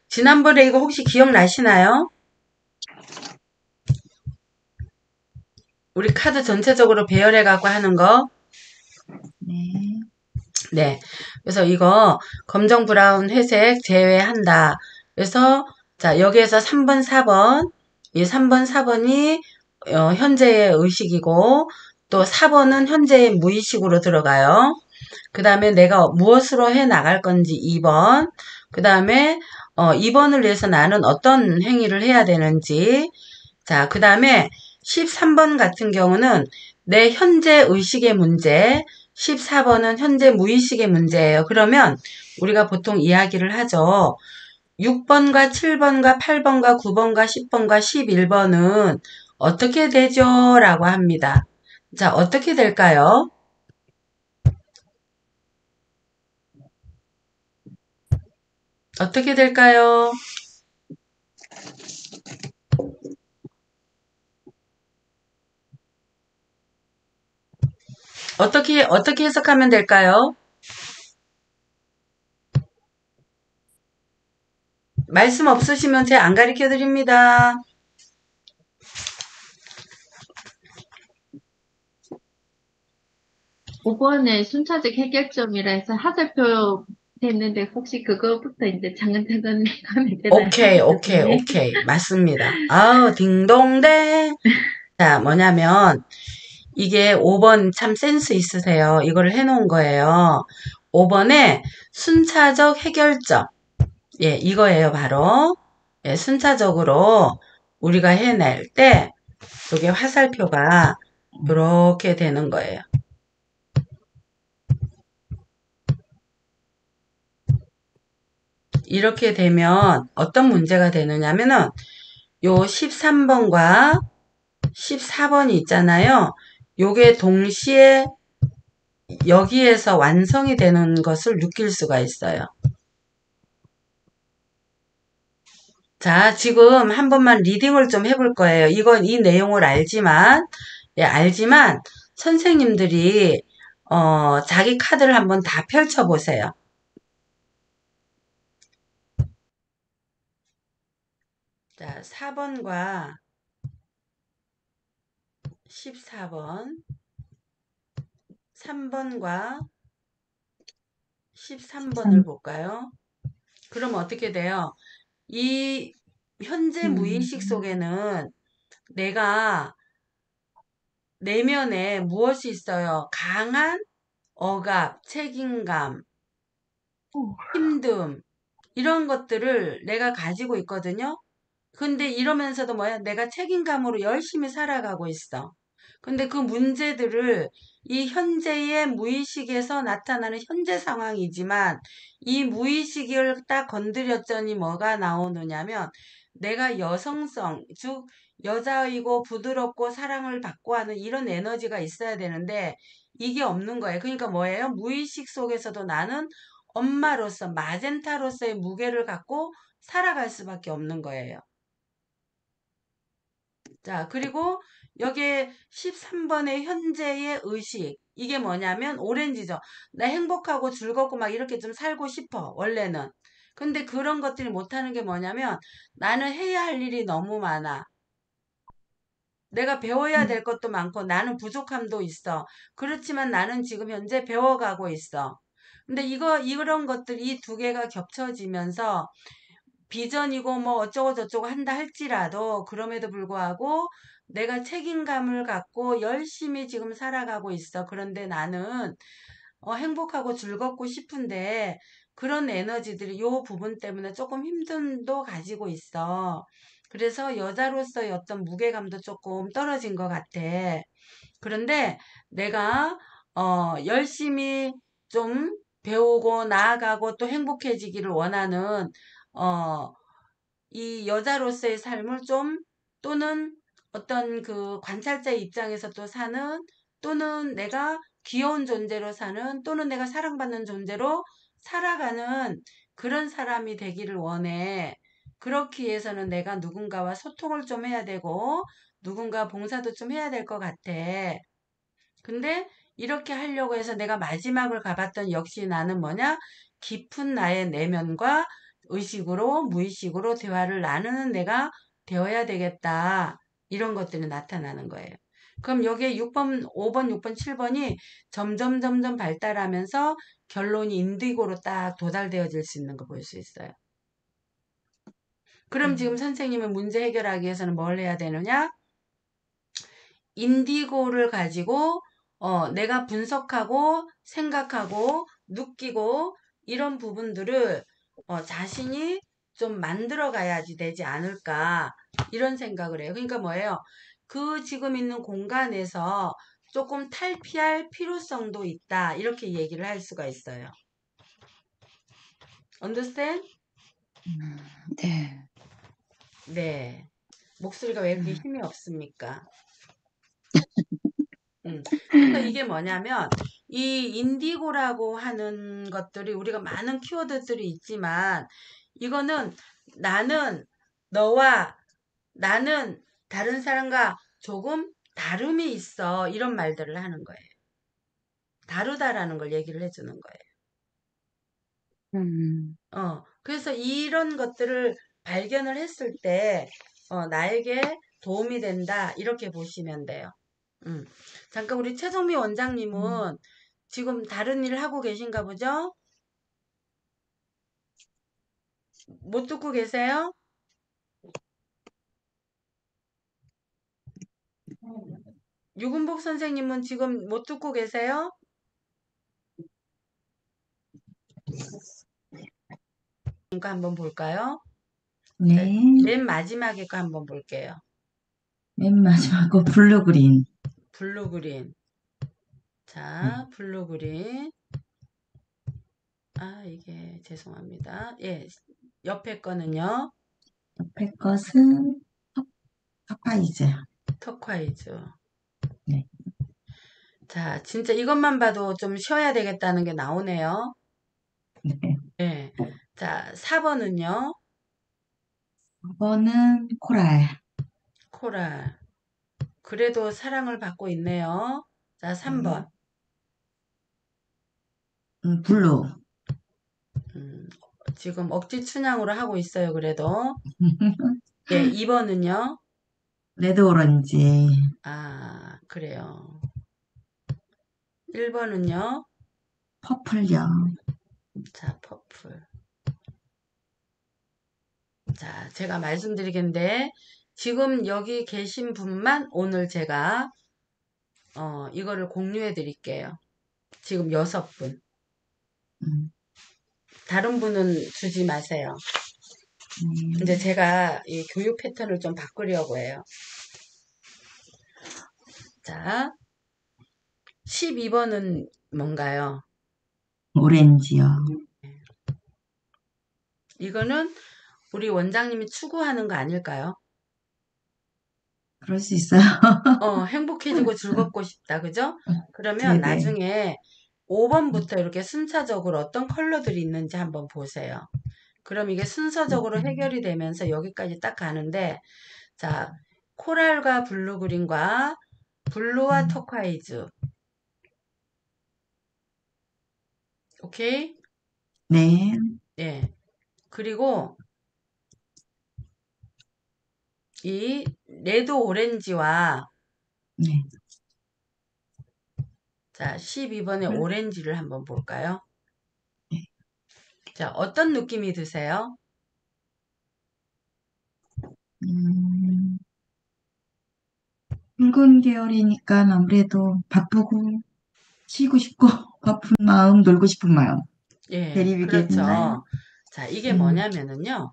지난번에 이거 혹시 기억나시나요? 우리 카드 전체적으로 배열해갖고 하는 거. 네. 네. 그래서 이거 검정, 브라운, 회색 제외한다. 그래서 자, 여기에서 3번, 4번. 이 3번, 4번이 현재의 의식이고 또 4번은 현재의 무의식으로 들어가요. 그 다음에 내가 무엇으로 해 나갈 건지 2번. 그 다음에 2번을 위해서 나는 어떤 행위를 해야 되는지. 자, 그 다음에 13번 같은 경우는 내 현재 의식의 문제, 14번은 현재 무의식의 문제예요. 그러면 우리가 보통 이야기를 하죠. 6번과 7번과 8번과 9번과 10번과 11번은 어떻게 되죠? 라고 합니다. 자, 어떻게 될까요? 어떻게 될까요? 어떻게 해석하면 될까요? 말씀 없으시면 제가 안 가르쳐 드립니다. 5번에 순차적 해결점이라 해서 하살표 됐는데 혹시 그거부터 이제 차근차근 하면 되나요? 오케이, 오케이, 교수님? 오케이. 맞습니다. 아우, 딩동댕. 자, 뭐냐면, 이게 5번 참 센스 있으세요. 이거를 해놓은 거예요. 5번에 순차적 해결점. 예, 이거예요, 바로. 예, 순차적으로 우리가 해낼 때, 이게 화살표가 이렇게 되는 거예요. 이렇게 되면 어떤 문제가 되느냐면은, 요 13번과 14번이 있잖아요. 요게 동시에 여기에서 완성이 되는 것을 느낄 수가 있어요. 자, 지금 한 번만 리딩을 좀 해볼 거예요. 이건 이 내용을 알지만, 예, 알지만 선생님들이 자기 카드를 한번 다 펼쳐보세요. 자, 4번과 14번, 3번과 13번을 볼까요? 그럼 어떻게 돼요? 이 현재 무의식 속에는 내가 내면에 무엇이 있어요? 강한 억압, 책임감, 힘듦, 이런 것들을 내가 가지고 있거든요. 근데 이러면서도 뭐야? 내가 책임감으로 열심히 살아가고 있어. 근데 그 문제들을 이 현재의 무의식에서 나타나는 현재 상황이지만 이 무의식을 딱 건드렸더니 뭐가 나오느냐면 내가 여성성, 즉 여자이고 부드럽고 사랑을 받고 하는 이런 에너지가 있어야 되는데 이게 없는 거예요. 그러니까 뭐예요? 무의식 속에서도 나는 엄마로서 마젠타로서의 무게를 갖고 살아갈 수밖에 없는 거예요. 자, 그리고 여기에 13번의 현재의 의식. 이게 뭐냐면 오렌지죠. 나 행복하고 즐겁고 막 이렇게 좀 살고 싶어, 원래는. 근데 그런 것들이 못하는 게 뭐냐면 나는 해야 할 일이 너무 많아. 내가 배워야 될 것도 많고 나는 부족함도 있어. 그렇지만 나는 지금 현재 배워가고 있어. 근데 이런 것들이 이 두 개가 겹쳐지면서 비전이고 뭐 어쩌고 저쩌고 한다 할지라도 그럼에도 불구하고 내가 책임감을 갖고 열심히 지금 살아가고 있어. 그런데 나는 행복하고 즐겁고 싶은데 그런 에너지들이 요 부분 때문에 조금 힘듦도 가지고 있어. 그래서 여자로서의 어떤 무게감도 조금 떨어진 것 같아. 그런데 내가 열심히 좀 배우고 나아가고 또 행복해지기를 원하는 어, 이 여자로서의 삶을 좀 또는 어떤 그 관찰자의 입장에서 또 사는 또는 내가 귀여운 존재로 사는 또는 내가 사랑받는 존재로 살아가는 그런 사람이 되기를 원해. 그렇기 위해서는 내가 누군가와 소통을 좀 해야 되고 누군가 봉사도 좀 해야 될 것 같아. 근데 이렇게 하려고 해서 내가 마지막을 가봤던 역시 나는 뭐냐? 깊은 나의 내면과 의식으로, 무의식으로 대화를 나누는 내가 되어야 되겠다. 이런 것들이 나타나는 거예요. 그럼 여기에 6번, 5번, 6번, 7번이 점점 발달하면서 결론이 인디고로 딱 도달되어질 수 있는 거 볼 수 있어요. 그럼 지금 선생님은 문제 해결하기 위해서는 뭘 해야 되느냐? 인디고를 가지고 내가 분석하고 생각하고 느끼고 이런 부분들을 자신이 좀 만들어 가야지 되지 않을까 이런 생각을 해요. 그러니까 뭐예요? 그 지금 있는 공간에서 조금 탈피할 필요성도 있다 이렇게 얘기를 할 수가 있어요. Understand? 네. 네. 목소리가 왜 이렇게 음, 힘이 없습니까? 그래서 이게 뭐냐면 이 인디고라고 하는 것들이 우리가 많은 키워드들이 있지만 이거는 나는 너와 나는 다른 사람과 조금 다름이 있어 이런 말들을 하는 거예요. 다르다라는 걸 얘기를 해주는 거예요. 음, 그래서 이런 것들을 발견을 했을 때 나에게 도움이 된다 이렇게 보시면 돼요. 잠깐 우리 최정미 원장님은 지금 다른 일을 하고 계신가 보죠? 못 듣고 계세요? 유근복 선생님은 지금 못 듣고 계세요? 이거 한번 볼까요? 자, 네. 맨 마지막에 거 한번 볼게요. 맨 마지막 거 블루그린. 블루그린. 네. 자, 블루그린. 아, 이게 죄송합니다. 예, 옆에 거는요. 옆에 것은 터파이즈. 터콰이즈. 네. 자, 진짜 이것만 봐도 좀 쉬어야 되겠다는 게 나오네요. 네. 예. 자, 4번은요. 4번은 코랄. 코랄. 그래도 사랑을 받고 있네요. 자, 네. 3번. 블루. 음, 지금 억지 춘향으로 하고 있어요, 그래도. 예, 2번은요. 레드 오렌지. 아, 그래요. 1번은요. 퍼플요. 자, 퍼플. 자, 제가 말씀드리겠는데, 지금 여기 계신 분만 오늘 제가, 이거를 공유해 드릴게요. 지금 6분. 음, 다른 분은 주지 마세요. 근데 제가 이 교육 패턴을 좀 바꾸려고 해요. 자, 12번은 뭔가요? 오렌지요. 이거는 우리 원장님이 추구하는 거 아닐까요? 그럴 수 있어요. 행복해지고 즐겁고 싶다. 그죠? 그러면 네네. 나중에 5번부터 이렇게 순차적으로 어떤 컬러들이 있는지 한번 보세요. 그럼 이게 순서적으로 해결이 되면서 여기까지 딱 가는데, 자, 코랄과 블루그린과 블루와 터콰이즈. 오케이? 네. 예. 그리고 이 레드 오렌지와 네. 자, 12번의 오렌지를 한번 볼까요? 네. 자, 어떤 느낌이 드세요? 음, 붉은 계열이니까 아무래도 바쁘고 쉬고 싶고 바쁜 마음, 놀고 싶은 마음. 예, 대립이겠나요? 그렇죠. 자, 이게 음, 뭐냐면은요.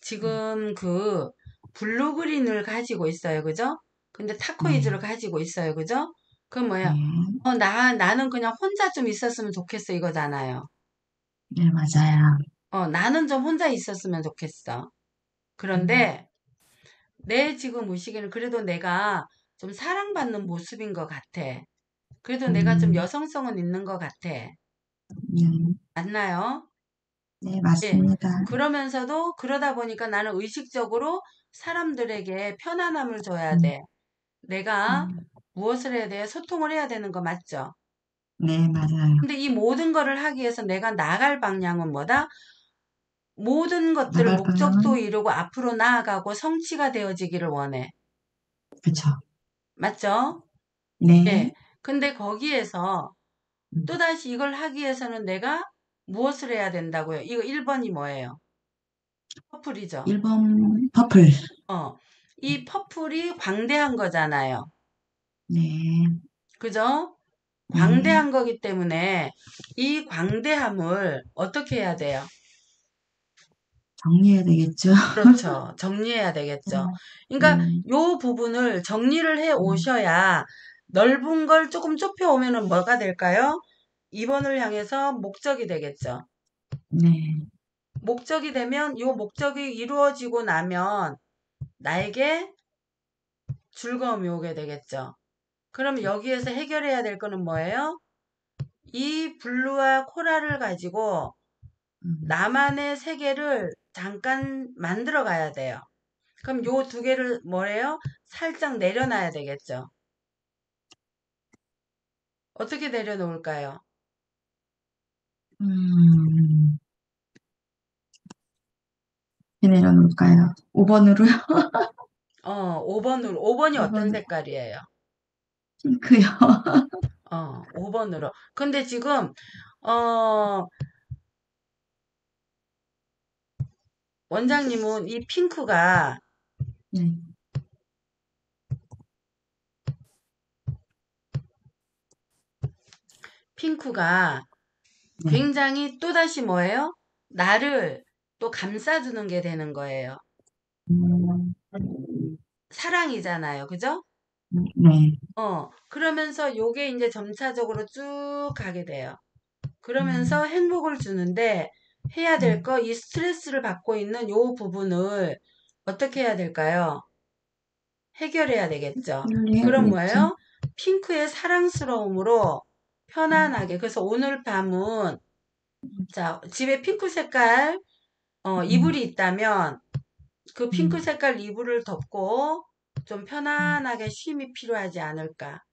지금 그 블루그린을 가지고 있어요. 그죠? 근데 타코이즈를 네. 가지고 있어요. 그죠? 그럼 뭐야? 네. 나는 그냥 혼자 좀 있었으면 좋겠어. 이거잖아요. 네, 맞아요. 나는 좀 혼자 있었으면 좋겠어. 음, 그런데 내 지금 의식에는 그래도 내가 좀 사랑받는 모습인 것 같아. 그래도 내가 좀 음, 여성성은 있는 것 같아. 네, 맞나요? 네, 예. 맞습니다. 그러면서도 그러다 보니까 나는 의식적으로 사람들에게 편안함을 줘야 음, 돼. 내가 음, 무엇을 해야 돼? 소통을 해야 되는 거 맞죠? 네, 맞아요. 근데 이 모든 거를 하기 위해서 내가 나갈 방향은 뭐다? 모든 것들을 나갈 목적도 방향은, 이루고 앞으로 나아가고 성취가 되어지기를 원해. 그쵸. 맞죠? 네. 예. 근데 거기에서 음, 또다시 이걸 하기 위해서는 내가 무엇을 해야 된다고요? 이거 1번이 뭐예요? 퍼플이죠. 1번 퍼플. 어. 이 퍼플이 광대한 거잖아요. 네. 그죠? 네. 광대한 거기 때문에 이 광대함을 어떻게 해야 돼요? 정리해야 되겠죠. 그렇죠. 정리해야 되겠죠. 그러니까 네. 요 부분을 정리를 해 음, 오셔야 넓은 걸 조금 좁혀 오면은 뭐가 될까요? 2번을 향해서 목적이 되겠죠. 네. 목적이 되면 요 목적이 이루어지고 나면 나에게 즐거움이 오게 되겠죠. 그럼 여기에서 해결해야 될 거는 뭐예요? 이 블루와 코랄을 가지고 음, 나만의 세계를 잠깐 만들어 가야 돼요. 그럼 요 두 개를 뭐래요? 살짝 내려놔야 되겠죠. 어떻게 내려놓을까요? 음, 내려놓을까요? 5번으로요? 5번으로. 5번이 어떤 5번 색깔이에요? 핑크요. 5번으로. 근데 지금, 어, 원장님은 이 네. 핑크가 네. 굉장히 또다시 뭐예요? 나를 또 감싸주는 게 되는 거예요. 음, 사랑이잖아요. 그죠? 네. 그러면서 요게 이제 점차적으로 쭉 가게 돼요. 그러면서 음, 행복을 주는데 해야 될 음, 거, 이 스트레스를 받고 있는 요 부분을 어떻게 해야 될까요? 해결해야 되겠죠. 해야 그럼 되겠죠. 뭐예요? 핑크의 사랑스러움으로 편안하게. 그래서 오늘 밤은, 자, 집에 핑크 색깔, 음, 이불이 있다면 그 핑크 음, 색깔 이불을 덮고 좀 음, 편안하게 쉼이 필요하지 않을까.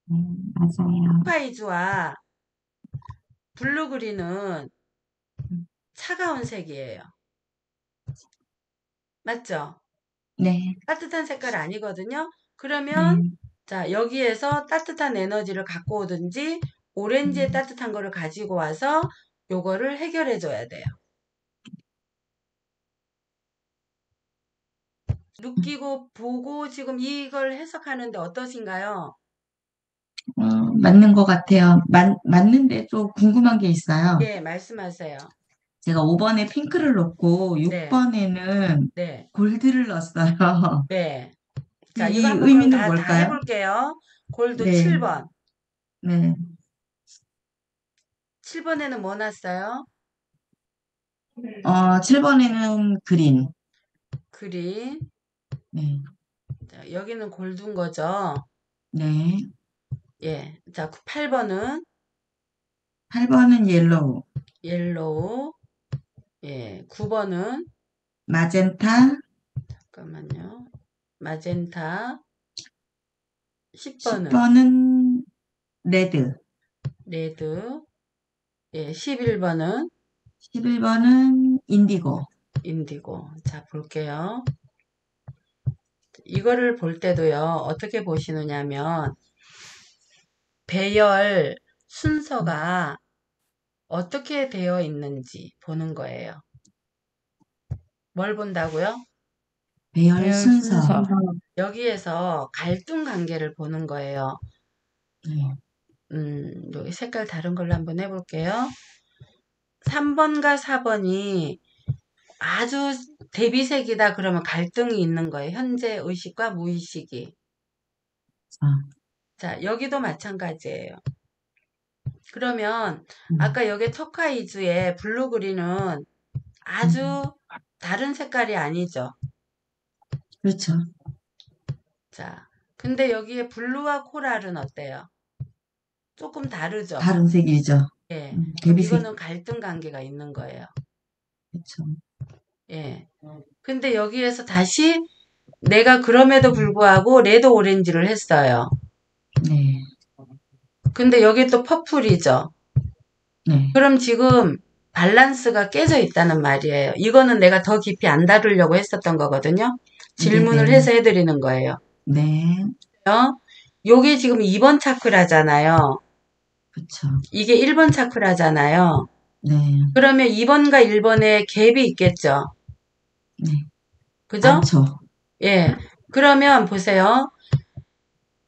맞아요. 파이즈와 블루그린은 음, 차가운 색이에요. 맞죠? 네. 따뜻한 색깔 아니거든요. 그러면 네. 자 여기에서 따뜻한 에너지를 갖고 오든지 오렌지의 음, 따뜻한 거를 가지고 와서 요거를 해결해 줘야 돼요. 느끼고 보고 지금 이걸 해석하는데 어떠신가요? 맞는 것 같아요. 맞는데 또 궁금한 게 있어요. 예, 말씀하세요. 제가 5번에 핑크를 넣고 네, 6번에는 네, 골드를 넣었어요. 네. 자, 이거 이 한번 그럼 의미는 다 뭘까요? 해볼게요. 골드 네. 7번. 네. 7번에는 뭐 났어요? 7번에는 그린. 그린. 네. 자, 여기는 골드인 거죠. 네. 예. 자, 8번은 8번은 옐로우. 옐로우. 예. 9번은 마젠타. 잠깐만요. 마젠타. 10번은 10번은 레드. 레드. 예. 11번은 11번은 인디고. 인디고. 자, 볼게요. 이거를 볼 때도요. 어떻게 보시느냐면 배열 순서가 어떻게 되어 있는지 보는 거예요. 뭘 본다고요? 배열 순서. 여기에서 갈등 관계를 보는 거예요. 네. 여기 색깔 다른 걸로 한번 해볼게요. 3번과 4번이 아주 대비색이다 그러면 갈등이 있는 거예요. 현재 의식과 무의식이. 아, 자, 여기도 마찬가지예요. 그러면 음, 아까 여기 터콰이즈의 블루그린은 음. 아주 다른 색깔이 아니죠. 그렇죠. 자, 근데 여기에 블루와 코랄은 어때요? 조금 다르죠. 다른 색이죠. 예. 그럼 대비색. 이거는 갈등 관계가 있는 거예요. 그렇죠. 예. 근데 여기에서 다시 내가 그럼에도 불구하고 레드 오렌지를 했어요. 네. 근데 여기 또 퍼플이죠. 네. 그럼 지금 밸런스가 깨져 있다는 말이에요. 이거는 내가 더 깊이 안 다루려고 했었던 거거든요. 질문을 네네. 해서 해드리는 거예요. 네. 요게 지금 2번 차크라잖아요. 그쵸. 이게 1번 차크라잖아요. 네. 그러면 2번과 1번에 갭이 있겠죠. 네. 그죠? 많죠. 예. 그러면 보세요.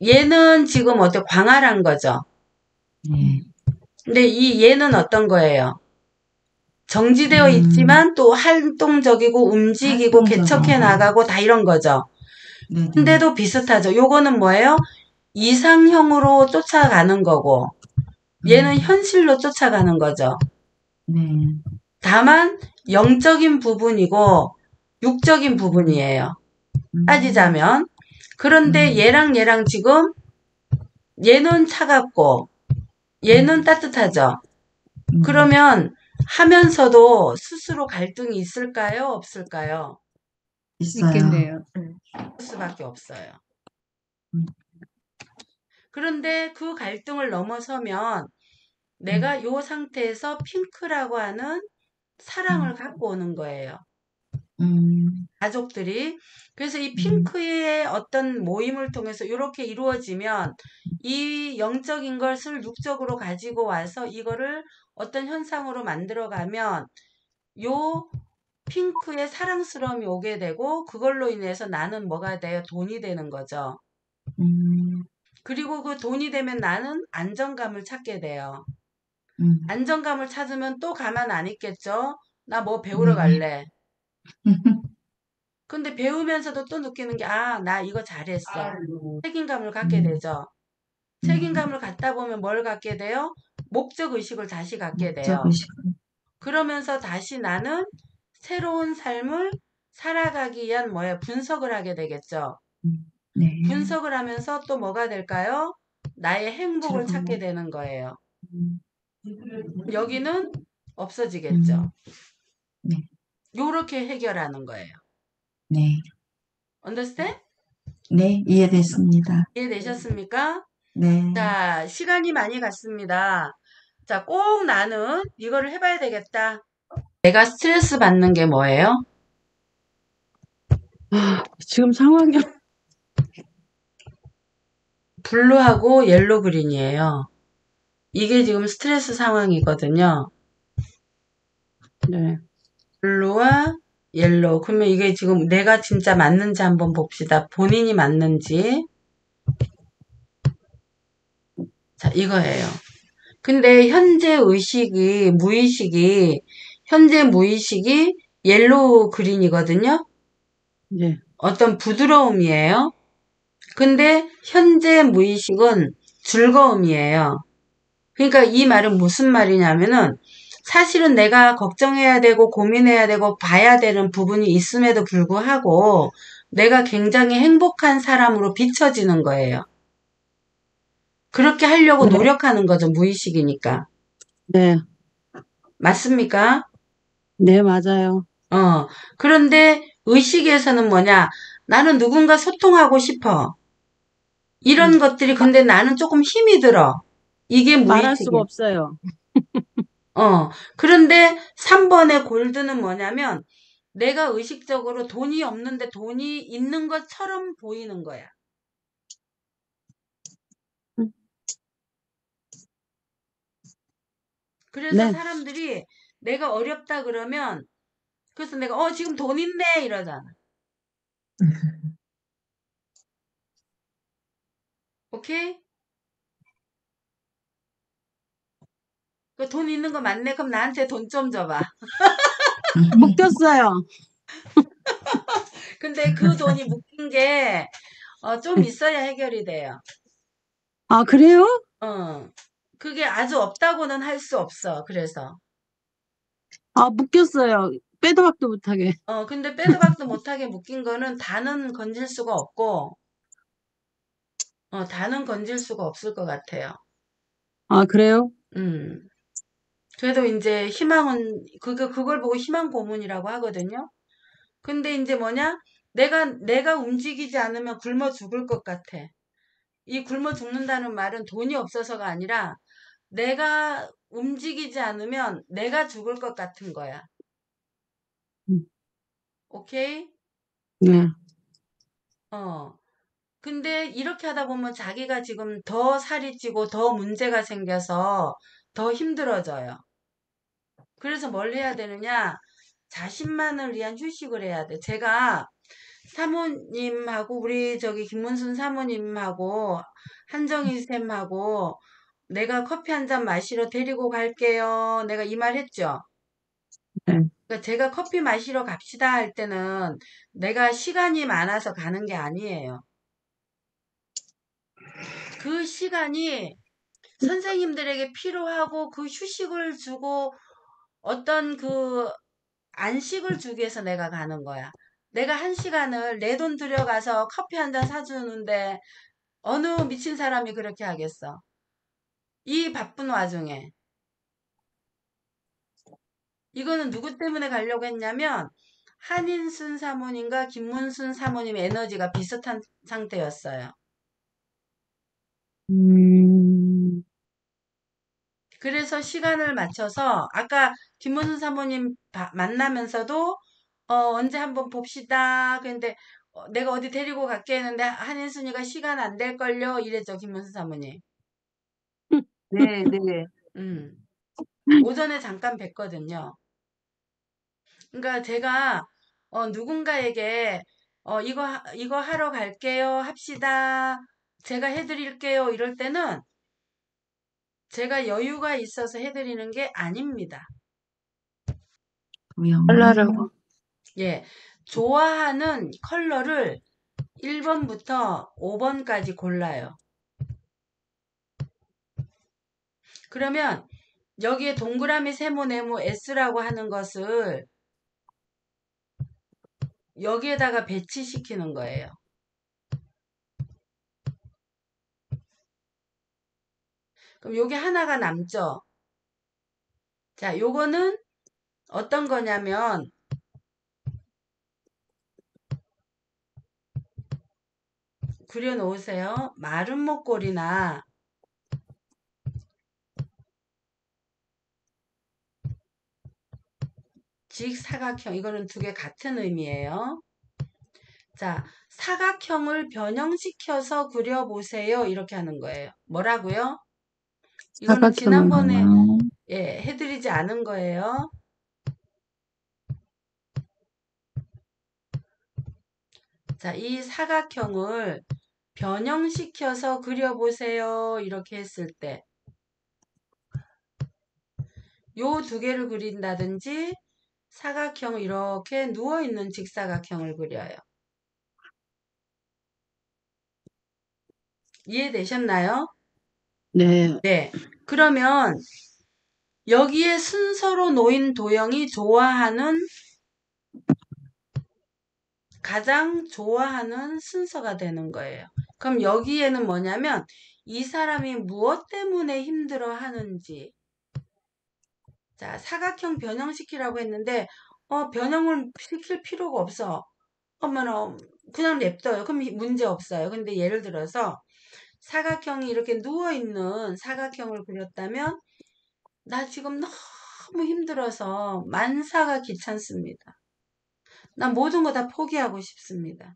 얘는 지금 어때 광활한 거죠. 네. 근데 이 얘는 어떤 거예요? 정지되어 음, 있지만 또 활동적이고 움직이고 개척해 활동적이고. 나가고 다 이런 거죠. 네네. 근데도 비슷하죠. 요거는 뭐예요? 이상형으로 쫓아가는 거고 얘는 음, 현실로 쫓아가는 거죠. 네. 다만 영적인 부분이고 육적인 음, 부분이에요. 음, 따지자면. 그런데 네. 얘랑 지금 얘는 차갑고 얘는 음, 따뜻하죠. 네. 그러면 하면서도 스스로 갈등이 있을까요? 없을까요? 있어요. 있겠네요. 할 수밖에 없어요. 음, 그런데 그 갈등을 넘어서면 음, 내가 요 상태에서 핑크라고 하는 사랑을 음, 갖고 오는 거예요. 음, 가족들이. 그래서 이 음, 핑크의 어떤 모임을 통해서 이렇게 이루어지면 이 영적인 것을 육적으로 가지고 와서 이거를 어떤 현상으로 만들어가면 요 핑크의 사랑스러움이 오게 되고 그걸로 인해서 나는 뭐가 돼요? 돈이 되는 거죠. 음, 그리고 그 돈이 되면 나는 안정감을 찾게 돼요. 음. 안정감을 찾으면 또 가만 안 있겠죠? 나 뭐 배우러 네. 갈래. 근데 배우면서도 또 느끼는 게, 아, 나 이거 잘했어. 책임감을 갖게 음, 되죠. 음. 책임감을 갖다 보면 뭘 갖게 돼요? 목적 의식을 다시 갖게 돼요. 목적의식. 그러면서 다시 나는 새로운 삶을 살아가기 위한 뭐예요? 분석을 하게 되겠죠. 네. 분석을 하면서 또 뭐가 될까요? 나의 행복을 찾게 즐거운. 되는 거예요. 음, 여기는 없어지겠죠. 음, 네. 요렇게 해결하는 거예요. 네. Understand? 네. 이해됐습니다. 이해되셨습니까? 네. 자, 시간이 많이 갔습니다. 자, 꼭 나는 이거를 해봐야 되겠다. 내가 스트레스 받는 게 뭐예요? 지금 상황이 블루하고 옐로 그린이에요. 이게 지금 스트레스 상황이거든요. 네. 블루와 옐로우. 그러면 이게 지금 내가 진짜 맞는지 한번 봅시다. 본인이 맞는지. 자, 이거예요. 근데 현재 무의식이 옐로우 그린이거든요. 네. 어떤 부드러움이에요. 근데 현재 무의식은 즐거움이에요. 그러니까 이 말은 무슨 말이냐면은 사실은 내가 걱정해야 되고 고민해야 되고 봐야 되는 부분이 있음에도 불구하고 내가 굉장히 행복한 사람으로 비춰지는 거예요. 그렇게 하려고 네. 노력하는 거죠, 무의식이니까. 네. 맞습니까? 네, 맞아요. 그런데 의식에서는 뭐냐? 나는 누군가 소통하고 싶어. 이런 음. 것들이 마, 근데 나는 조금 힘이 들어. 이게 말할 수가 무의식이에요. 없어요. 그런데 3번의 골드는 뭐냐면 내가 의식적으로 돈이 없는데 돈이 있는 것처럼 보이는 거야. 음. 그래서 네. 사람들이 내가 어렵다 그러면 그래서 내가 지금 돈 있네 이러잖아. 오케이? 그 돈 있는 거 맞네. 그럼 나한테 돈 좀 줘봐. 묶였어요. 근데 그 돈이 묶인 게 좀 있어야 해결이 돼요. 아, 그래요? 어. 그게 아주 없다고는 할 수 없어. 그래서. 아, 묶였어요. 빼도 박도 못하게. 근데 빼도 박도 못하게 묶인 거는 다는 건질 수가 없고, 다는 건질 수가 없을 것 같아요. 아, 그래요? 음. 그래도 이제 희망은, 그걸 보고 희망 고문이라고 하거든요. 근데 이제 뭐냐? 내가 움직이지 않으면 굶어 죽을 것 같아. 이 굶어 죽는다는 말은 돈이 없어서가 아니라 내가 움직이지 않으면 내가 죽을 것 같은 거야. 음, 오케이? 네. 어. 근데 이렇게 하다 보면 자기가 지금 더 살이 찌고 더 문제가 생겨서 더 힘들어져요. 그래서 뭘 해야 되느냐? 자신만을 위한 휴식을 해야 돼. 제가 사모님하고 우리 저기 김문순 사모님하고 한정희 쌤하고 내가 커피 한 잔 마시러 데리고 갈게요. 내가 이 말 했죠. 네. 그러니까 제가 커피 마시러 갑시다 할 때는 내가 시간이 많아서 가는 게 아니에요. 그 시간이 선생님들에게 필요하고 그 휴식을 주고 어떤 그 안식을 주기 위해서 내가 가는 거야. 내가 한 시간을 내 돈 들여가서 커피 한 잔 사주는데 어느 미친 사람이 그렇게 하겠어. 이 바쁜 와중에. 이거는 누구 때문에 가려고 했냐면 한인순 사모님과 김문순 사모님의 에너지가 비슷한 상태였어요. 음, 그래서 시간을 맞춰서 아까 김문순 사모님 만나면서도 언제 한번 봅시다. 근데 내가 어디 데리고 갈게 했는데 한인순이가 시간 안 될걸요. 이랬죠. 김문순 사모님. 네, 네. 음. 오전에 잠깐 뵀거든요. 그러니까 제가 누군가에게 이거 하러 갈게요. 합시다. 제가 해드릴게요. 이럴 때는 제가 여유가 있어서 해드리는 게 아닙니다. 하려고. 예. 좋아하는 컬러를 1번부터 5번까지 골라요. 그러면 여기에 동그라미, 세모, 네모, S라고 하는 것을 여기에다가 배치시키는 거예요. 그럼 요게 하나가 남죠? 자, 요거는 어떤 거냐면 그려놓으세요. 마른 목골이나 직사각형 이거는 두 개 같은 의미예요. 자, 사각형을 변형시켜서 그려보세요. 이렇게 하는 거예요. 뭐라고요? 이거는 사각형을 지난번에 하나요? 해드리지 않은 거예요. 자, 이 사각형을 변형시켜서 그려보세요. 이렇게 했을 때 요 두 개를 그린다든지 사각형을 이렇게 누워있는 직사각형을 그려요. 이해되셨나요? 네. 네. 그러면 여기에 순서로 놓인 도형이 가장 좋아하는 순서가 되는 거예요. 그럼 여기에는 뭐냐면 이 사람이 무엇 때문에 힘들어 하는지. 자, 사각형 변형시키라고 했는데 변형을 시킬 필요가 없어. 어머나 그냥 냅둬요. 그럼 문제 없어요. 근데 예를 들어서 사각형이 이렇게 누워있는 사각형을 그렸다면 나 지금 너무 힘들어서 만사가 귀찮습니다. 나 모든 거 다 포기하고 싶습니다.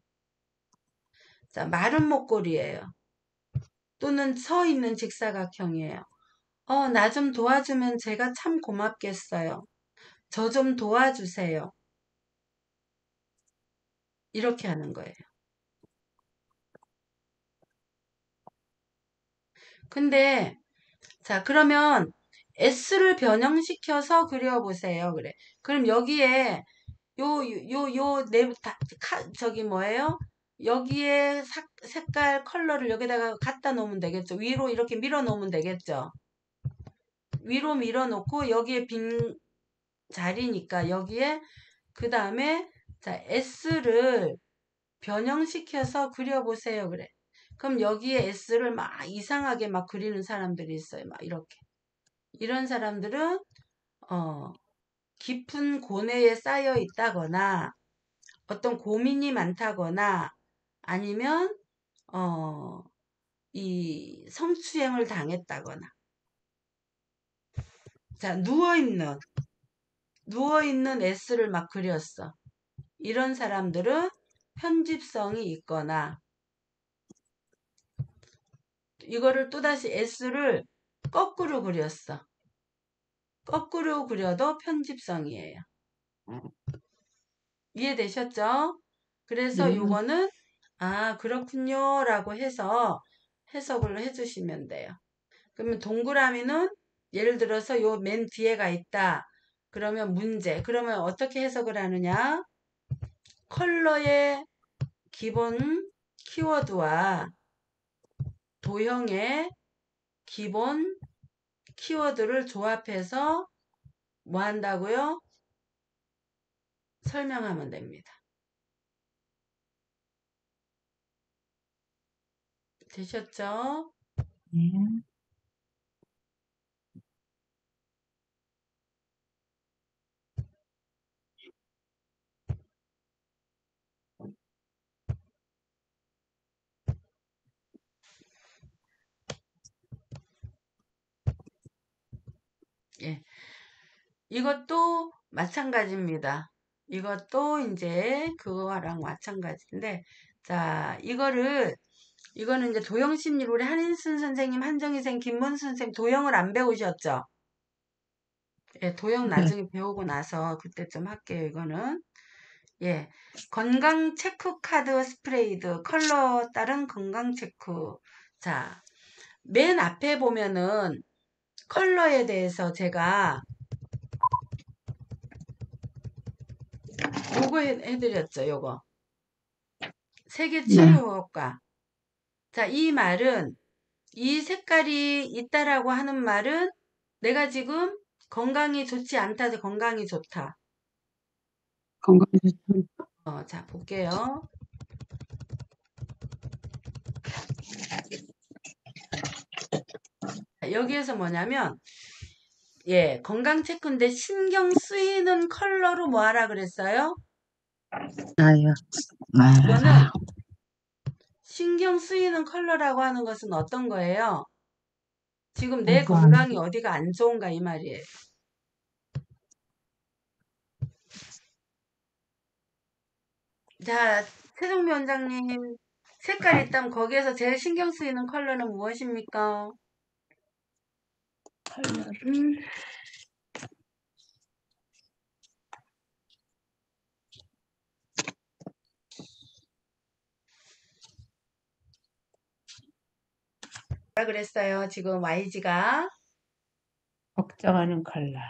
자, 마른 목골이에요. 또는 서 있는 직사각형이에요. 나 좀 도와주면 제가 참 고맙겠어요. 저 좀 도와주세요. 이렇게 하는 거예요. 근데 자, 그러면 S를 변형시켜서 그려보세요. 그래. 그럼 여기에 저기 뭐예요? 여기에 색깔 컬러를 여기다가 갖다 놓으면 되겠죠. 위로 이렇게 밀어 놓으면 되겠죠. 위로 밀어 놓고 여기에 빈 자리니까 여기에 그 다음에 자 S를 변형시켜서 그려보세요. 그래. 그럼 여기에 S를 막 이상하게 막 그리는 사람들이 있어요. 막 이렇게. 이런 사람들은 깊은 고뇌에 쌓여 있다거나 어떤 고민이 많다거나 아니면 이 성추행을 당했다거나 자, 누워있는 S를 막 그렸어. 이런 사람들은 편집성이 있거나, 이거를 또다시 S를 거꾸로 그렸어. 거꾸로 그려도 편집성이에요. 이해되셨죠? 그래서 네. 요거는, 아, 그렇군요. 라고 해서 해석을 해주시면 돼요. 그러면 동그라미는 예를 들어서 요 맨 뒤에가 있다. 그러면 문제. 그러면 어떻게 해석을 하느냐? 컬러의 기본 키워드와 도형의 기본 키워드를 조합해서 뭐 한다고요? 설명하면 됩니다. 되셨죠? 네. 예. 이것도 마찬가지입니다. 이것도 이제 그거랑 마찬가지인데, 자, 이거는 이제 도형심리로 우리 한인순 선생님, 한정희 선생님, 김문수 선생님 도형을 안 배우셨죠? 예, 도형 네. 나중에 배우고 나서 그때쯤 할게요, 이거는. 예, 건강 체크 카드 스프레이드, 컬러 따른 건강 체크. 자, 맨 앞에 보면은 컬러에 대해서 제가 요거 해드렸죠, 요거. 세계 치유 네. 효과. 자, 이 말은, 이 색깔이 있다라고 하는 말은 내가 지금 건강이 좋지 않다, 건강이 좋다. 건강에 좋다. 자, 볼게요. 여기에서 뭐냐면, 예, 건강 체크인데 신경 쓰이는 컬러로 뭐 하라 그랬어요? 나요. 이거는 말하라. 신경 쓰이는 컬러라고 하는 것은 어떤 거예요? 지금 내 공부하는. 건강이 어디가 안 좋은가 이 말이에요. 자, 최종미 원장님 색깔 있다면 거기에서 제일 신경 쓰이는 컬러는 무엇입니까? 컬러를 뭐라 그랬어요? 지금 YG가. 걱정하는 컬러.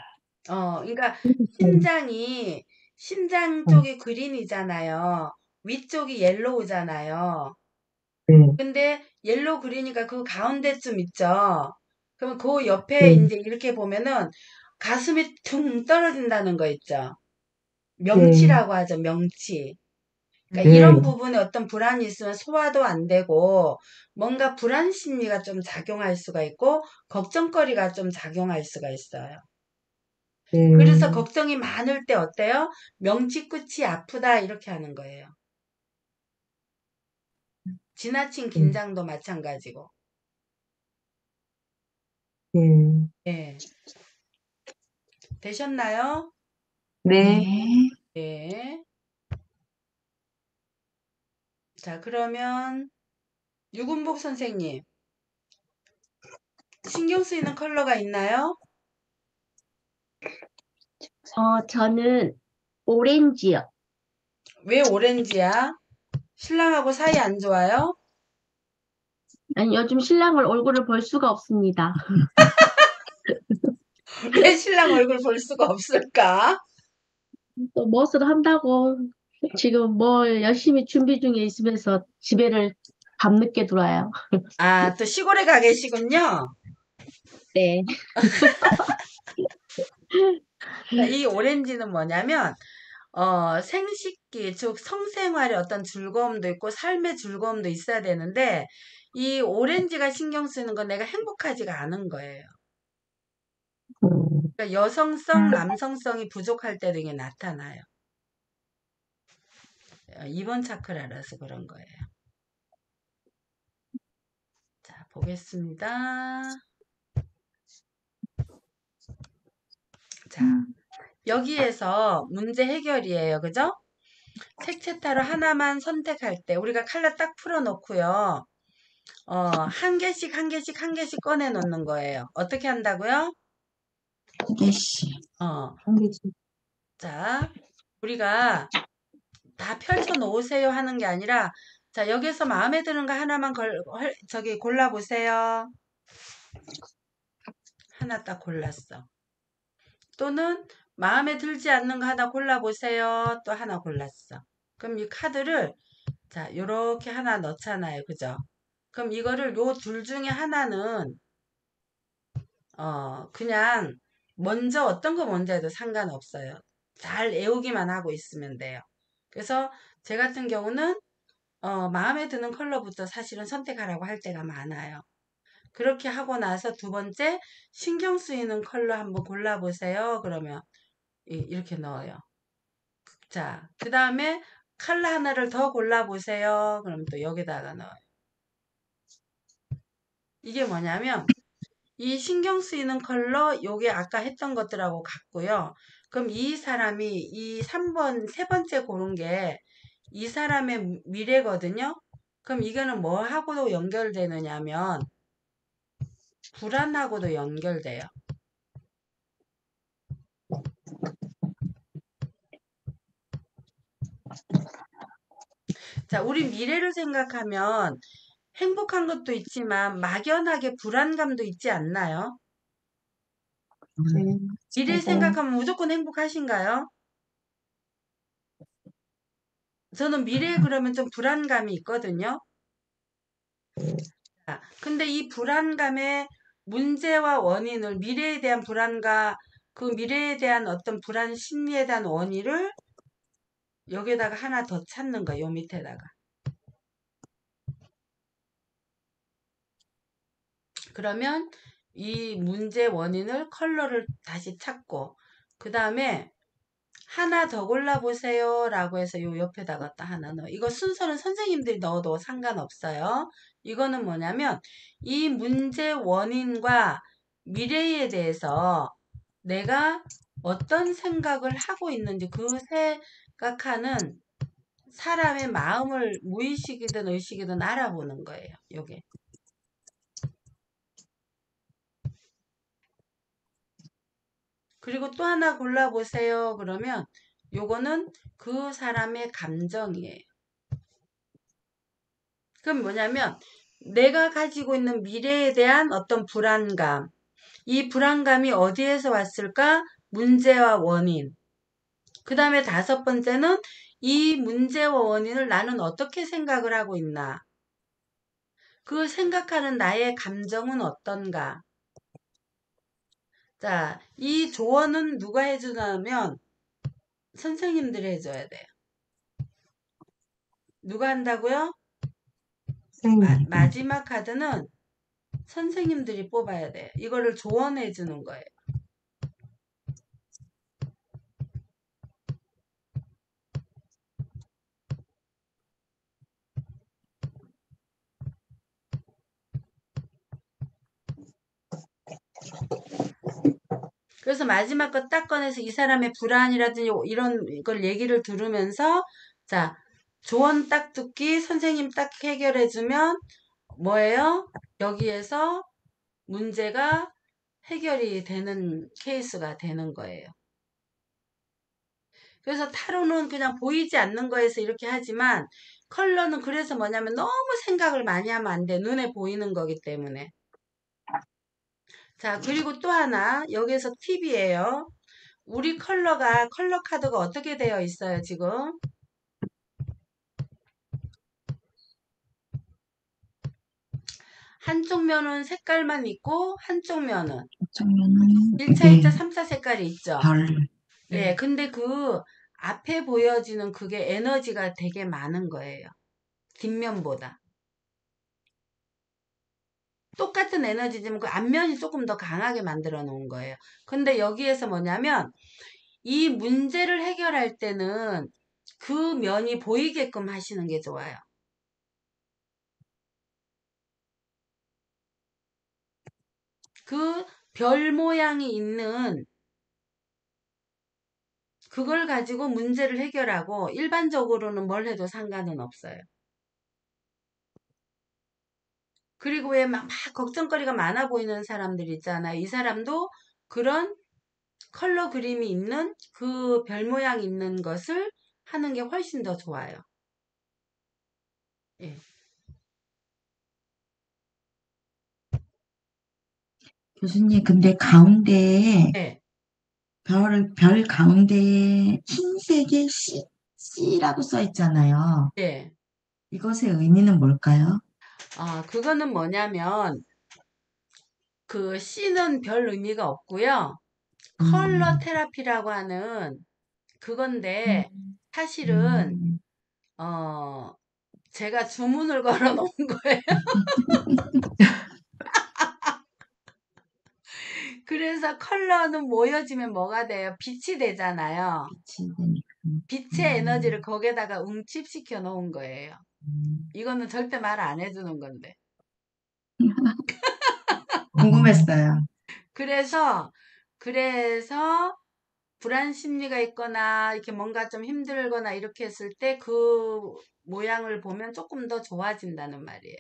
그러니까 심장 음. 쪽이 그린이잖아요. 위쪽이 옐로우잖아요. 네. 근데 옐로우 그린이가 그 가운데쯤 있죠. 그러면 그 옆에 네. 이제 이렇게 보면은 가슴이 퉁 떨어진다는 거 있죠. 네. 명치라고 하죠. 명치. 그러니까 네. 이런 부분에 어떤 불안이 있으면 소화도 안 되고 뭔가 불안 심리가 좀 작용할 수가 있고 걱정거리가 좀 작용할 수가 있어요. 그래서 네. 걱정이 많을 때 어때요? 명치 끝이 아프다 이렇게 하는 거예요. 지나친 네. 긴장도 마찬가지고. 네. 예. 되셨나요? 네. 네. 예. 자, 그러면 유군복 선생님 신경 쓰이는 컬러가 있나요? 저는 오렌지요. 왜 오렌지야? 신랑하고 사이 안 좋아요? 아니, 요즘 신랑을 얼굴을 볼 수가 없습니다. 왜 신랑 얼굴 볼 수가 없을까? 또 무엇을 한다고 지금 뭐 열심히 준비 중에 있으면서 집에를 밤늦게 들어와요. 아, 또 시골에 가 계시군요. 네. 자, 이 오렌지는 뭐냐면, 생식기, 즉 성생활의 어떤 즐거움도 있고 삶의 즐거움도 있어야 되는데, 이 오렌지가 신경 쓰는 건 내가 행복하지가 않은 거예요. 음. 그러니까 여성성, 남성성이 부족할 때 등에 나타나요. 2번 차크라라서 그런 거예요. 자, 보겠습니다. 자, 여기에서 문제 해결이에요. 그죠? 색채 따로 하나만 선택할 때 우리가 컬러 딱 풀어놓고요. 한 개씩 한 개씩 한 개씩 꺼내 놓는 거예요. 어떻게 한다고요? 한 개씩. 한 개씩. 자, 우리가 다 펼쳐 놓으세요 하는 게 아니라, 자, 여기서 마음에 드는 거 하나만 저기 골라보세요. 하나 딱 골랐어. 또는 마음에 들지 않는 거 하나 골라보세요. 또 하나 골랐어. 그럼 이 카드를, 자, 요렇게 하나 넣잖아요. 그죠? 그럼 이거를 요 둘 중에 하나는, 그냥 먼저 어떤 거 먼저 해도 상관없어요. 잘 애우기만 하고 있으면 돼요. 그래서 제 같은 경우는 마음에 드는 컬러부터 사실은 선택하라고 할 때가 많아요. 그렇게 하고 나서 두 번째 신경 쓰이는 컬러 한번 골라보세요. 그러면 이렇게 넣어요. 자, 그 다음에 컬러 하나를 더 골라보세요. 그럼 또 여기다가 넣어요. 이게 뭐냐면 이 신경 쓰이는 컬러 요게 아까 했던 것들하고 같고요. 그럼 이 사람이 이 3번 세 번째 고른 게 이 사람의 미래거든요. 그럼 이거는 뭐하고도 연결되느냐면 불안하고도 연결돼요. 자, 우리 미래를 생각하면 행복한 것도 있지만 막연하게 불안감도 있지 않나요? 네. 미래 생각하면 무조건 행복하신가요? 저는 미래에 그러면 좀 불안감이 있거든요. 자, 근데 이 불안감의 문제와 원인을 미래에 대한 불안과 그 미래에 대한 어떤 불안 심리에 대한 원인을 여기에다가 하나 더 찾는 거예요. 요 밑에다가. 그러면 이 문제 원인을 컬러를 다시 찾고 그 다음에 하나 더 골라보세요 라고 해서 요 옆에다가 딱 하나 넣어. 이거 순서는 선생님들이 넣어도 상관없어요. 이거는 뭐냐면 이 문제 원인과 미래에 대해서 내가 어떤 생각을 하고 있는지 그 생각하는 사람의 마음을 무의식이든 의식이든 알아보는 거예요. 요게. 그리고 또 하나 골라보세요. 그러면 요거는 그 사람의 감정이에요. 그럼 뭐냐면 내가 가지고 있는 미래에 대한 어떤 불안감. 이 불안감이 어디에서 왔을까? 문제와 원인. 그 다음에 다섯 번째는 이 문제와 원인을 나는 어떻게 생각을 하고 있나? 그 생각하는 나의 감정은 어떤가? 자, 이 조언은 누가 해주냐면 선생님들이 해줘야 돼요. 누가 한다고요? 선생님. 마지막 카드는 선생님들이 뽑아야 돼요. 이거를 조언해 주는 거예요. 그래서 마지막 거 딱 꺼내서 이 사람의 불안이라든지 이런 걸 얘기를 들으면서 자, 조언 딱 듣기 선생님 딱 해결해 주면 뭐예요? 여기에서 문제가 해결이 되는 케이스가 되는 거예요. 그래서 타로는 그냥 보이지 않는 거에서 이렇게 하지만 컬러는 그래서 뭐냐면 너무 생각을 많이 하면 안 돼. 눈에 보이는 거기 때문에. 자, 그리고 또 하나 여기에서 팁이에요. 우리 컬러 카드가 어떻게 되어 있어요, 지금? 한쪽 면은 색깔만 있고 한쪽 면은 어쩌면은 1차, 네, 2차, 3차 색깔이 있죠. 별. 예, 근데 그 앞에 보여지는 그게 에너지가 되게 많은 거예요. 뒷면보다. 똑같은 에너지지만 그 앞면이 조금 더 강하게 만들어 놓은 거예요. 근데 여기에서 뭐냐면 이 문제를 해결할 때는 그 면이 보이게끔 하시는 게 좋아요. 그 별 모양이 있는 그걸 가지고 문제를 해결하고 일반적으로는 뭘 해도 상관은 없어요. 그리고 왜 막 걱정거리가 많아 보이는 사람들 있잖아요. 이 사람도 그런 컬러 그림이 있는 그 별 모양 있는 것을 하는 게 훨씬 더 좋아요. 예. 교수님, 근데 가운데에 네. 별 가운데에 흰색에 C라고 써 있잖아요. 네. 이것의 의미는 뭘까요? 그거는 뭐냐면 그 C는 별 의미가 없고요. 컬러 음, 테라피라고 하는 그건데 음, 사실은 음. 어 제가 주문을 걸어 놓은 거예요. 그래서 컬러는 모여지면 뭐가 돼요? 빛이 되잖아요. 빛이 되니까. 빛의 에너지를 음, 거기에다가 응집시켜 놓은 거예요. 음. 이거는 절대 말 안 해주는 건데. 궁금했어요. 그래서 불안 심리가 있거나 이렇게 뭔가 좀 힘들거나 이렇게 했을 때 그 모양을 보면 조금 더 좋아진다는 말이에요.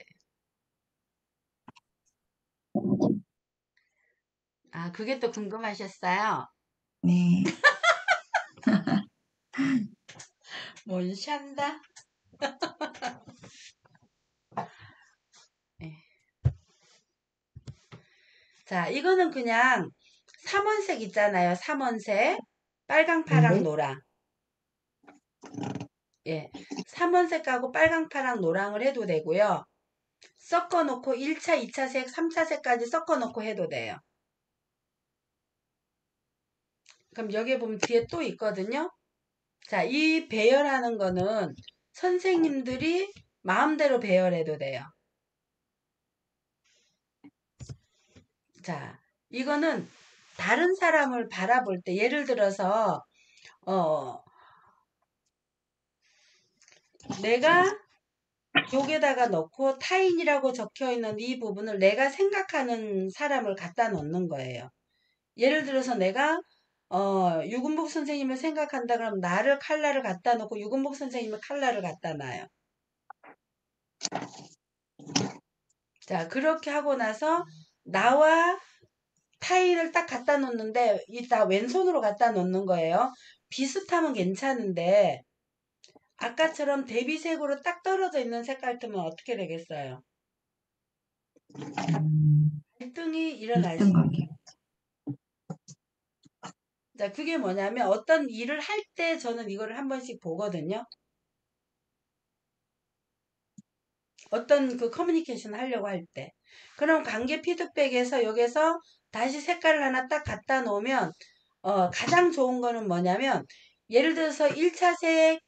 그게 또 궁금하셨어요? 네. 뭔 샨다? 네. 자, 이거는 그냥 삼원색 있잖아요. 삼원색. 빨강, 파랑, 네. 노랑. 예. 삼원색하고 빨강, 파랑, 노랑을 해도 되고요. 섞어 놓고 1차, 2차 색, 3차 색까지 섞어 놓고 해도 돼요. 그럼 여기에 보면 뒤에 또 있거든요. 자, 이 배열하는 거는 선생님들이 마음대로 배열해도 돼요. 자, 이거는 다른 사람을 바라볼 때, 예를 들어서, 어, 내가 여기에다가 넣고 타인이라고 적혀 있는 이 부분을 내가 생각하는 사람을 갖다 놓는 거예요. 예를 들어서 내가 유근복 선생님을 생각한다 그러면 나를 칼라를 갖다 놓고 유근복 선생님을 칼라를 갖다 놔요. 자, 그렇게 하고 나서 나와 타일을 딱 갖다 놓는데 이따 왼손으로 갖다 놓는 거예요. 비슷하면 괜찮은데 아까처럼 대비색으로 딱 떨어져 있는 색깔 뜨면 어떻게 되겠어요? 갈등이 일어날 수 일등 있는. 관계. 자, 그게 뭐냐면 어떤 일을 할 때 저는 이거를 한 번씩 보거든요. 어떤 그 커뮤니케이션 하려고 할 때. 그럼 관계 피드백에서 여기서 다시 색깔을 하나 딱 갖다 놓으면 가장 좋은 거는 뭐냐면 예를 들어서 1차 색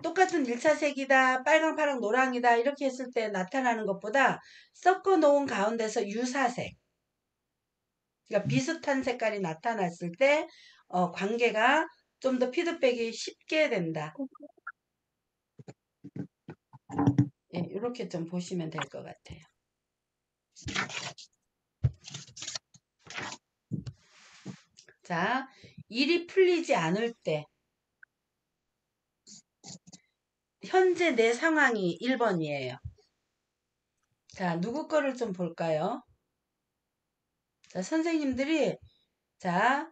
똑같은 1차 색이다 빨강 파랑 노랑이다 이렇게 했을 때 나타나는 것보다 섞어 놓은 가운데서 유사색 그러니까 비슷한 색깔이 나타났을 때 관계가 좀 더 피드백이 쉽게 된다. 예, 이렇게 좀 보시면 될 것 같아요. 자, 일이 풀리지 않을 때 현재 내 상황이 1번이에요. 자, 누구 거를 좀 볼까요? 자, 선생님들이 자,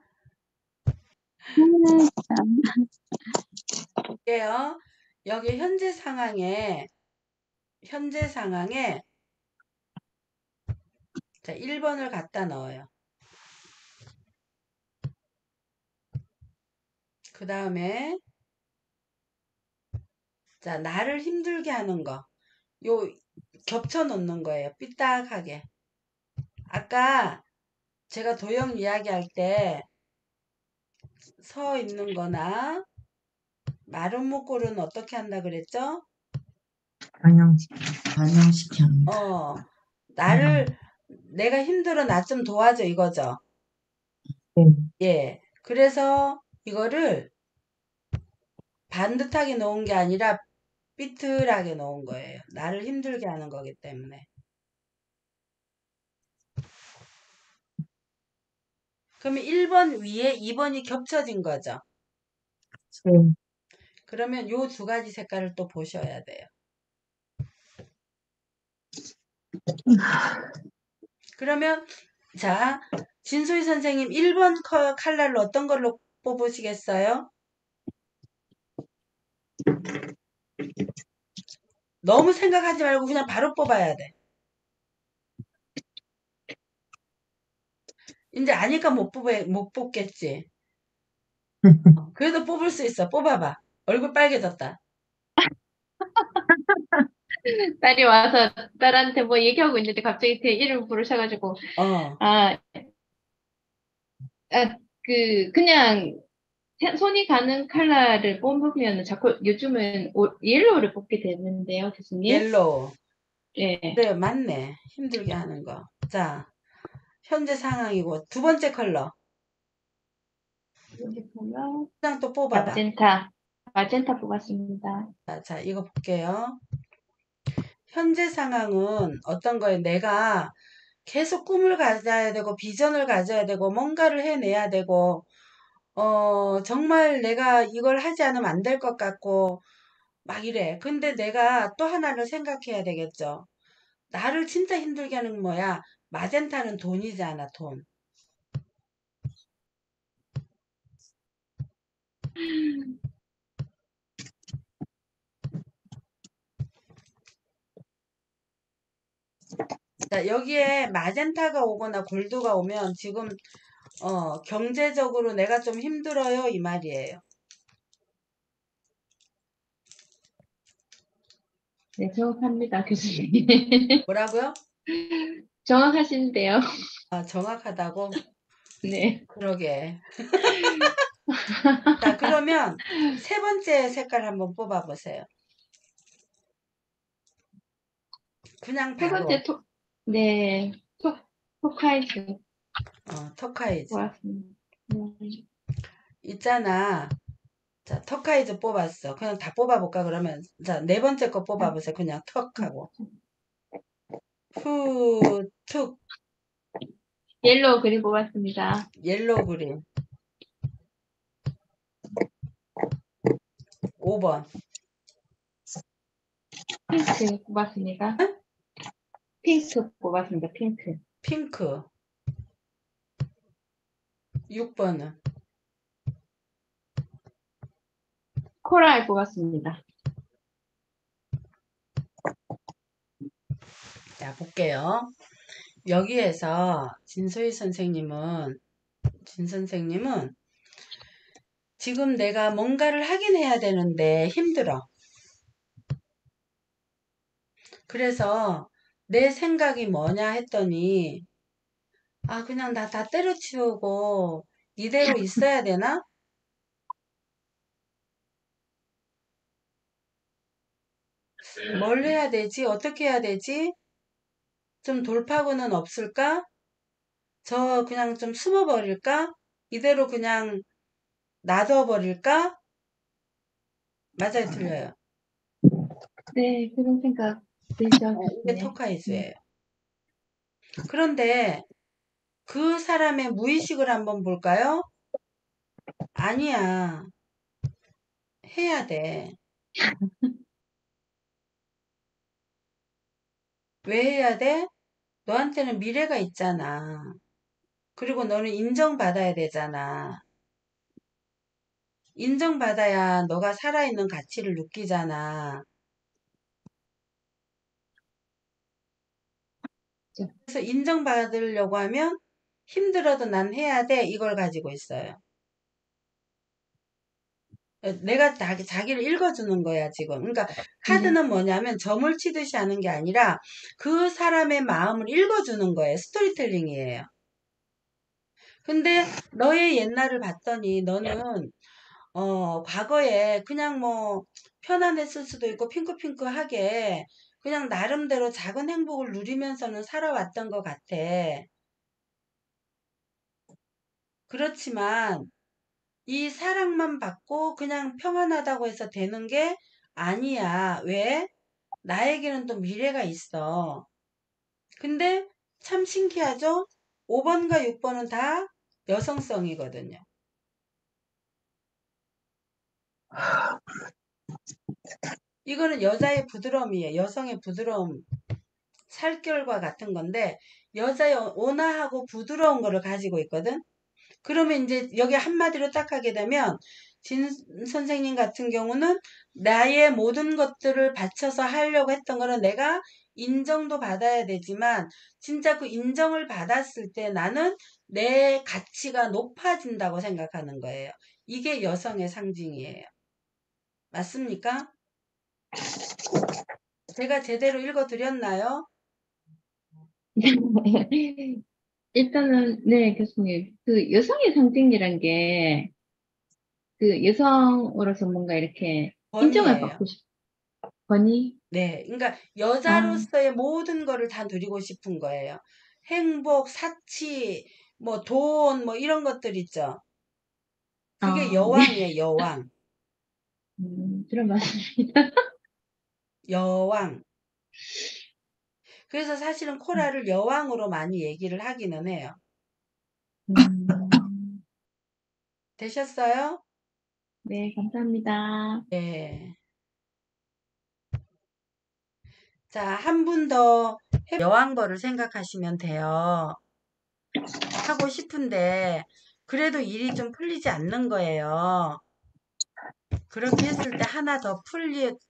볼게요. 여기 현재 상황에 자, 1번을 갖다 넣어요. 그 다음에 자, 나를 힘들게 하는 거. 요 겹쳐 놓는 거예요. 삐딱하게. 아까 제가 도형 이야기할 때 서 있는 거나 마른 목골은 어떻게 한다 그랬죠? 반영시켜. 어, 내가 힘들어 나 좀 도와줘 이거죠. 네. 예. 그래서 이거를 반듯하게 놓은 게 아니라 삐뚤하게 놓은 거예요. 나를 힘들게 하는 거기 때문에. 그러면 1번 위에 2번이 겹쳐진 거죠. 네. 그러면 요 두 가지 색깔을 또 보셔야 돼요. 그러면 자, 진소희 선생님 1번 컬러로 어떤 걸로 뽑으시겠어요? 너무 생각하지 말고 그냥 바로 뽑아야 돼. 이제 아니까 못 뽑겠지. 그래도 뽑을 수 있어. 뽑아봐. 얼굴 빨개졌다. 딸이 와서 딸한테 뭐 얘기하고 있는데 갑자기 제 이름을 부르셔가지고, 어, 아, 그냥 손이 가는 컬러를 뽑으면 자꾸 요즘은 옐로우를 뽑게 되는데요, 교수님. 옐로우. 예. 그래, 맞네. 힘들게 하는 거. 자, 현재 상황이고 두 번째 컬러. 이렇게 보면 그냥 또 뽑아봐. 마젠타 뽑았습니다. 자, 이거 볼게요. 현재 상황은 어떤 거예요? 내가 계속 꿈을 가져야 되고 비전을 가져야 되고 뭔가를 해내야 되고 정말 내가 이걸 하지 않으면 안 될 것 같고 막 이래. 근데 내가 또 하나를 생각해야 되겠죠. 나를 진짜 힘들게 하는 건 뭐야? 마젠타는 돈이잖아, 돈. 자, 여기에 마젠타가 오거나 골드가 오면 지금 경제적으로 내가 좀 힘들어요 이 말이에요. 네, 정확합니다, 교수님. 뭐라고요? 정확하신데요. 아, 정확하다고? 네. 그러게. 자, 그러면 세 번째 색깔 한번 뽑아보세요. 그냥 세 번째 바로 네, 토카이즈 터카이즈 뽑았습니다. 네. 있잖아. 자, 터카이즈 뽑았어. 그냥 다 뽑아볼까 그러면 자, 네 번째 거 뽑아보세요. 그냥 턱하고 툭 옐로우 그린 뽑았습니다. 옐로우 그린 5번 핑크 뽑았습니다. 핑크 뽑았습니다. 핑크. 핑크 6번은 코랄 뽑았습니다. 자, 볼게요. 여기에서 진 선생님은 지금 내가 뭔가를 하긴 해야 되는데 힘들어. 그래서 내 생각이 뭐냐 했더니 아, 그냥 나 다 때려치우고 이대로 있어야 되나? 뭘 해야 되지? 어떻게 해야 되지? 좀 돌파구는 없을까? 저 그냥 좀 숨어버릴까? 이대로 그냥 놔둬버릴까? 맞아요, 틀려요. 네, 그런 생각 들죠, 이게 교수님. 토카이즈예요. 그런데 그 사람의 무의식을 한번 볼까요? 아니야. 해야 돼. 왜 해야 돼? 너한테는 미래가 있잖아. 그리고 너는 인정받아야 되잖아. 인정받아야 너가 살아있는 가치를 느끼잖아. 그래서 인정받으려고 하면 힘들어도 난 해야 돼. 이걸 가지고 있어요. 내가 자기를 읽어주는 거야, 지금. 그러니까 네. 카드는 뭐냐면 점을 치듯이 하는 게 아니라 그 사람의 마음을 읽어주는 거예요. 스토리텔링이에요. 근데 너의 옛날을 봤더니 너는 과거에 그냥 뭐 편안했을 수도 있고 핑크핑크하게 그냥 나름대로 작은 행복을 누리면서는 살아왔던 것 같아. 그렇지만 이 사랑만 받고 그냥 평안하다고 해서 되는 게 아니야. 왜? 나에게는 또 미래가 있어. 근데 참 신기하죠? 5번과 6번은 다 여성성이거든요. 이거는 여자의 부드러움이에요. 여성의 부드러움. 살결과 같은 건데 여자의 온화하고 부드러운 거를 가지고 있거든. 그러면 이제 여기 한마디로 딱 하게 되면 진 선생님 같은 경우는 나의 모든 것들을 바쳐서 하려고 했던 거는 내가 인정도 받아야 되지만 진짜 그 인정을 받았을 때 나는 내 가치가 높아진다고 생각하는 거예요. 이게 여성의 상징이에요. 맞습니까? 제가 제대로 읽어드렸나요? 일단은, 네, 교수님. 그 여성의 상징이란 게, 그 여성으로서 뭔가 이렇게 인정을 번이에요. 받고 권위? 네, 그러니까 아, 여자로서의 모든 거를 다 누리고 싶은 거예요. 행복, 사치, 뭐 돈, 뭐 이런 것들 있죠. 그게 아, 네. 여왕이에요, 여왕. 들어봤습니다. 여왕. 그래서 사실은 코라를 여왕으로 많이 얘기를 하기는 해요. 음, 되셨어요? 네, 감사합니다. 네. 자, 한 분 더 여왕벌을 생각하시면 돼요. 하고 싶은데 그래도 일이 좀 풀리지 않는 거예요. 그렇게 했을 때 하나 더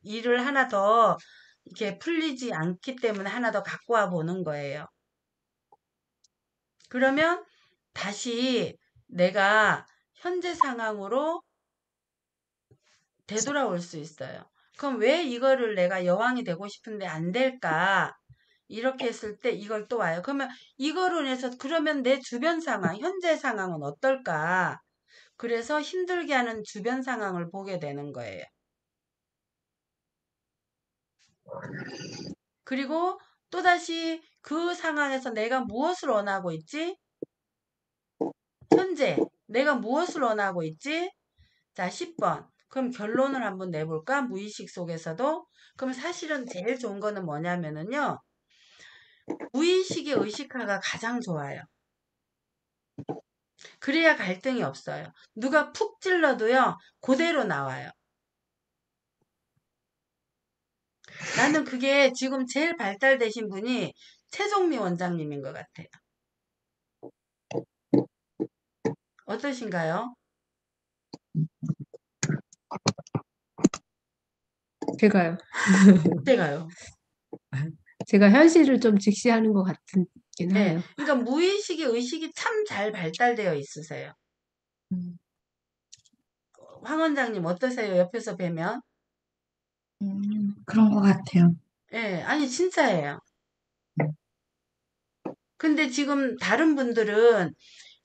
일을 하나 더 이렇게 풀리지 않기 때문에 하나 더 갖고 와 보는 거예요. 그러면 다시 내가 현재 상황으로 되돌아올 수 있어요. 그럼 왜 이거를 내가 여왕이 되고 싶은데 안 될까? 이렇게 했을 때 이걸 또 와요. 그러면 이거로 인해서 그러면 내 주변 상황, 현재 상황은 어떨까? 그래서 힘들게 하는 주변 상황을 보게 되는 거예요. 그리고 또다시 그 상황에서 내가 무엇을 원하고 있지? 현재 내가 무엇을 원하고 있지? 자, 10번. 그럼 결론을 한번 내볼까? 무의식 속에서도. 그럼 사실은 제일 좋은 거는 뭐냐면은요. 무의식의 의식화가 가장 좋아요. 그래야 갈등이 없어요. 누가 푹 찔러도요. 그대로 나와요. 나는 그게 지금 제일 발달되신 분이 최종미 원장님인 것 같아요. 어떠신가요? 제가요. 어때가요? 제가 현실을 좀 직시하는 것 같긴 네, 해요. 그러니까 무의식의 의식이 참 잘 발달되어 있으세요. 음. 황 원장님 어떠세요? 옆에서 뵈면? 그런 것 같아요. 예, 아니 진짜예요. 근데 지금 다른 분들은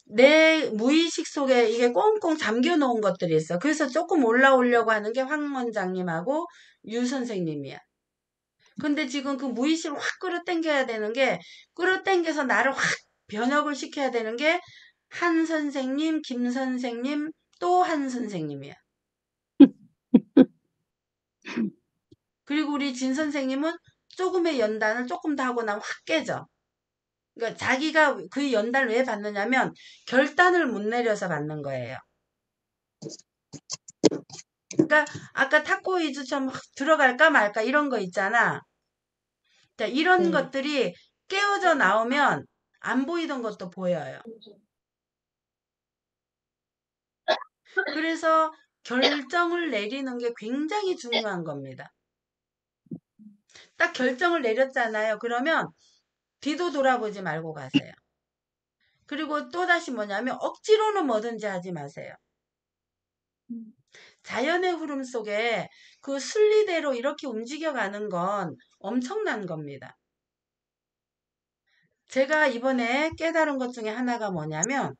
내 무의식 속에 이게 꽁꽁 잠겨 놓은 것들이 있어. 그래서 조금 올라오려고 하는 게 황 원장님하고 유 선생님이야. 근데 지금 그 무의식을 확 끌어당겨야 되는 게 끌어당겨서 나를 확 변혁을 시켜야 되는 게 한 선생님, 김 선생님, 또 한 선생님이야. 그리고 우리 진 선생님은 조금의 연단을 조금 더 하고 나면 확 깨져. 그러니까 자기가 그 연단을 왜 받느냐면 결단을 못 내려서 받는 거예요. 그러니까 아까 타코이즈처럼 들어갈까 말까 이런 거 있잖아. 자, 이런 네. 것들이 깨어져 나오면 안 보이던 것도 보여요. 그래서 결정을 내리는 게 굉장히 중요한 겁니다. 딱 결정을 내렸잖아요. 그러면 뒤도 돌아보지 말고 가세요. 그리고 또다시 뭐냐면 억지로는 뭐든지 하지 마세요. 자연의 흐름 속에 그 순리대로 이렇게 움직여가는 건 엄청난 겁니다. 제가 이번에 깨달은 것 중에 하나가 뭐냐면